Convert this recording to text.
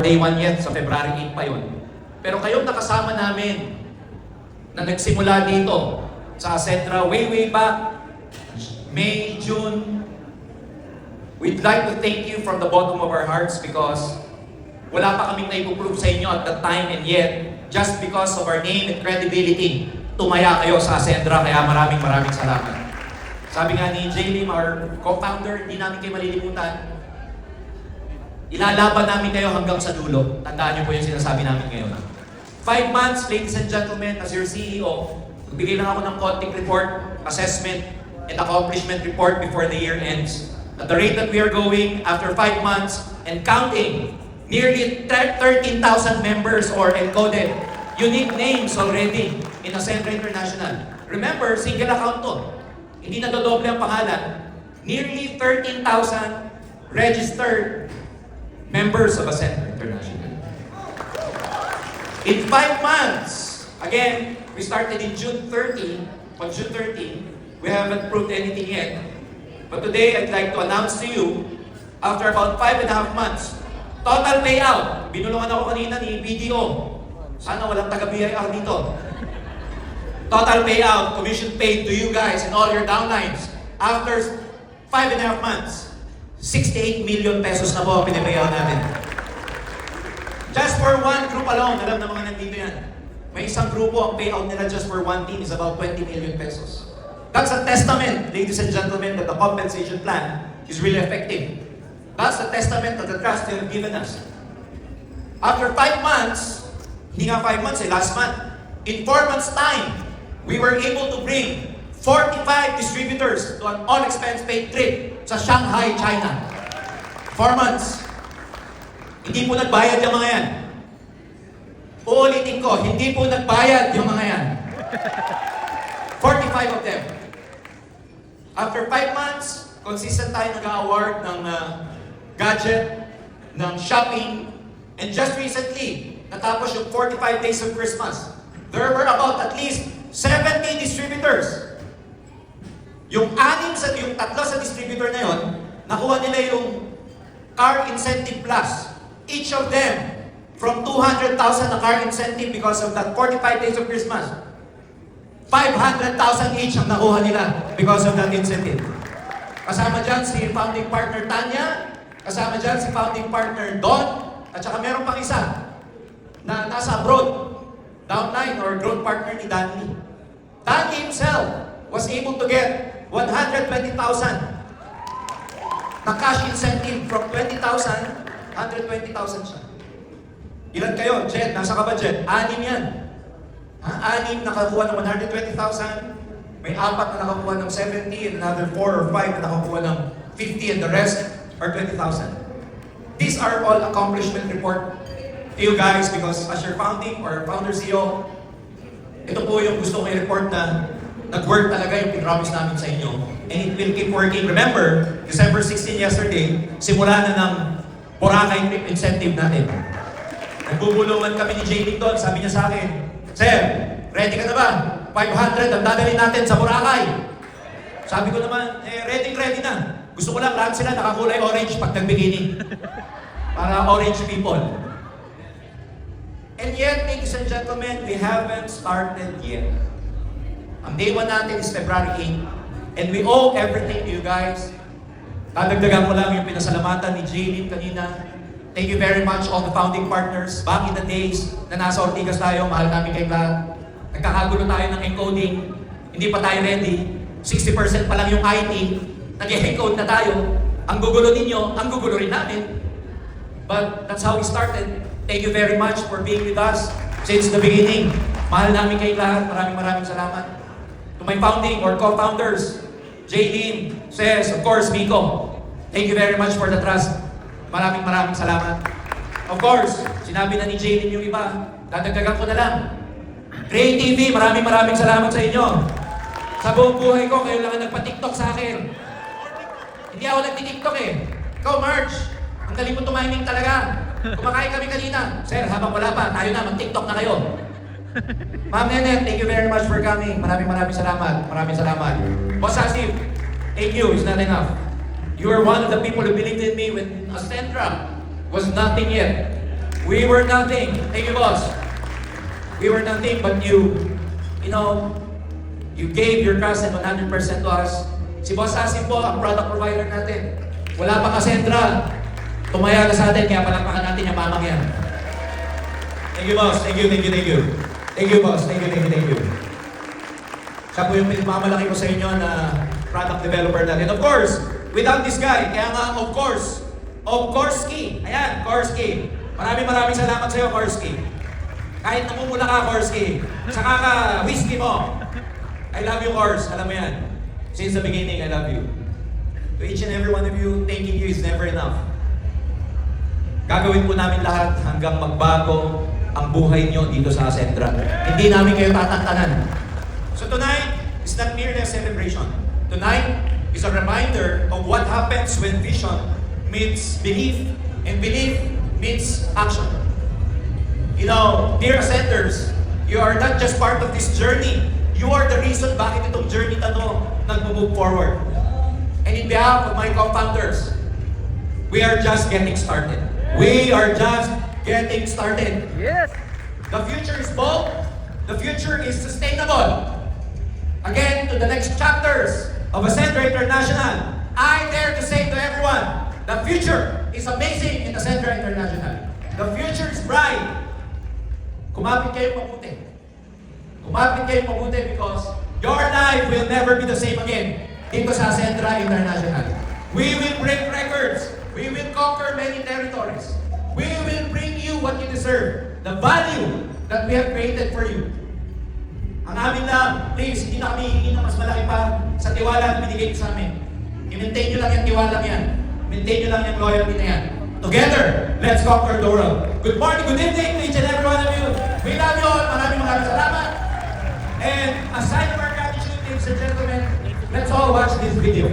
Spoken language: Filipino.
Day 1 yet, sa February 8 pa yun. Pero kayong nakasama namin na nagsimula dito sa Acentra way back, May, June, we'd like to thank you from the bottom of our hearts because wala pa kaming naipuprove sa inyo at that time, and yet, just because of our name and credibility, tumaya kayo sa Acentra, kaya maraming salamat. Sabi nga ni J. Lim, our co-founder, hindi namin kayo malilimutan. Ilalaban namin kayo hanggang sa dulo. Tandaan niyo po yung sinasabi namin ngayon. 5 months, ladies and gentlemen, as your CEO, magbigay lang ako ng konting report, assessment, and accomplishment report before the year ends. At the rate that we are going, after 5 months, and counting, nearly 13,000 members or encoded unique names already in Acentra International. Remember, single account to. Hindi nadodoble ang pangalan. Nearly 13,000 registered members of Acentra International. In 5 months, again, we started in June 30. On June 30, we haven't proved anything yet. But today, I'd like to announce to you, after about 5.5 months, total payout. Binulungan ako kanina ni BDO. Sana walang taga-BIR dito. Total payout, commission paid to you guys and all your downlines. After 5.5 months, 68 million pesos na po ang pinipayaw natin. Just for one group alone, alam na mga nandito yan. May isang grupo, ang payout nila just for one team is about 20 million pesos. That's a testament, ladies and gentlemen, that the compensation plan is really effective. That's a testament of the trust you have given us. After 5 months, hindi nga 5 months last month, in 4 months' time, we were able to bring 45 distributors to an all-expense paid trip sa Shanghai, China. 4 months. Hindi po nagbayad yung mga yan. Uulitin ko, hindi po nagbayad yung mga yan. 45 of them. After 5 months, consistent tayo nag-award ng gadget, ng shopping, and just recently, natapos yung 45 days of Christmas. There were about at least 70 distributors. Yung tatlo sa distributor na yon, nakuha nila yung car incentive plus. Each of them, from 200,000 na car incentive because of that 45 days of Christmas. 500,000 each ang nakuha nila because of that incentive. Kasama dyan si founding partner Tanya, kasama dyan si founding partner Don, at saka meron pang isa na nasa abroad, downline or growth partner ni Danny. Danny himself was able to get 120,000 na cash incentive from 20,000, 120,000 siya. Ilan kayo? Jet, nasa ka ba Jet? 6 yan. 6 nakakuha ng 120,000, may 4 na nakakuha ng 70, and another 4 or 5 na nakakuha ng 50, and the rest are 20,000. These are all accomplishment report to you guys because as your founding or founder CEO, ito po yung gusto kong i-report na nag-work talaga yung pinromise namin sa inyo. And it will keep working. Remember, December 16 yesterday, simula na ng Boracay trip incentive natin. Nagbubulungan kami ni JD doon, sabi niya sa akin, Sir, ready ka na ba? 500 ang dadalhin natin sa Boracay. Sabi ko naman, ready na. Gusto ko lang lahat sila nakakulay orange pag nagbikini. Para orange people. And yet, ladies and gentlemen, we haven't started yet. Ang day 1 natin is February 8. And we owe everything to you guys. Dadagdagan ko lang yung pinasalamatan ni J-Lim kanina. Thank you very much all the founding partners. Back in the days na nasa Ortigas tayo, mahal namin kayo lahat. Nagkakagulo tayo ng encoding. Hindi pa tayo ready. 60% pa lang yung IT. Nag-encode na tayo. Ang gugulo ninyo, ang gugulo rin namin. But that's how we started. Thank you very much for being with us since the beginning. Mahal namin kayo lahat. Maraming salamat. To my founding or co-founders, J-Lim, Ses, of course, Miko. Thank you very much for the trust. Maraming salamat. Of course, sinabi na ni J-Lim yung iba, dadagdagan ko na lang. Ray TV, maraming salamat sa inyo. Sa buong buhay ko, kayo lang ang nagpa-TikTok sa akin. Hindi ako nagti-TikTok eh. Ikaw, Marge, ang galing mo tumiming talaga. Kumakain kami kanina. Sir, habang wala pa, tayo na, mag-TikTok na kayo. Ma'am Nenet, thank you very much for coming. Maraming salamat. Boss Asif, thank you. It's not enough. You are one of the people who believed in me when Acentra was nothing yet. We were nothing. Thank you, boss. We were nothing, but you gave your trust and 100% to us. Si Boss Asim po, ang product provider natin. Wala pa ka-Sentra. Tumaya na sa atin, kaya palakpakan natin yung mamang yan. Thank you, boss. Thank you, thank you, thank you. Thank you, boss. Thank you, thank you, thank you. Siya po yung pinagmamalaki ko sa inyo na product developer natin. Of course, without this guy, kaya nga, of course, Korsky. Ayan, Korsky. Maraming salamat sa iyo, Korsky. Kahit namumula ka, Korsky. Sa kaka-whiskey mo. I love you, Kors. Alam mo yan. Since the beginning, I love you. To each and every one of you, thanking you is never enough. Gagawin po namin lahat hanggang magbago ang buhay nyo dito sa Acentra. Hindi namin kayo tatantanan. So tonight is not merely a celebration. Tonight is a reminder of what happens when vision meets belief and belief meets action. You know, dear Ascenters, you are not just part of this journey. You are the reason bakit itong journey na to nag-move forward. And in behalf of my co-founders, we are just getting started. We are just getting started. Yes! The future is bold. The future is sustainable. Again, to the next chapters of Acentra International, I dare to say to everyone, the future is amazing in Acentra International. The future is bright. Kumapit kayo mabuti. Kumapit kayo mabuti because your life will never be the same again dito sa Acentra International. We will break records. We will conquer many territories. We will bring you what you deserve. The value that we have created for you. Ang amin lang, please, hindi na kami hihingi ng mas malaki pa sa tiwala na binigay sa amin. I-maintain nyo lang yung tiwala yan. Maintain nyo lang yung loyalty na yan. Together, let's conquer the world. Good morning, good evening to each and every one of you. We love you all. Maraming salamat. And aside from our gratitude, ladies and gentlemen, let's all watch this video.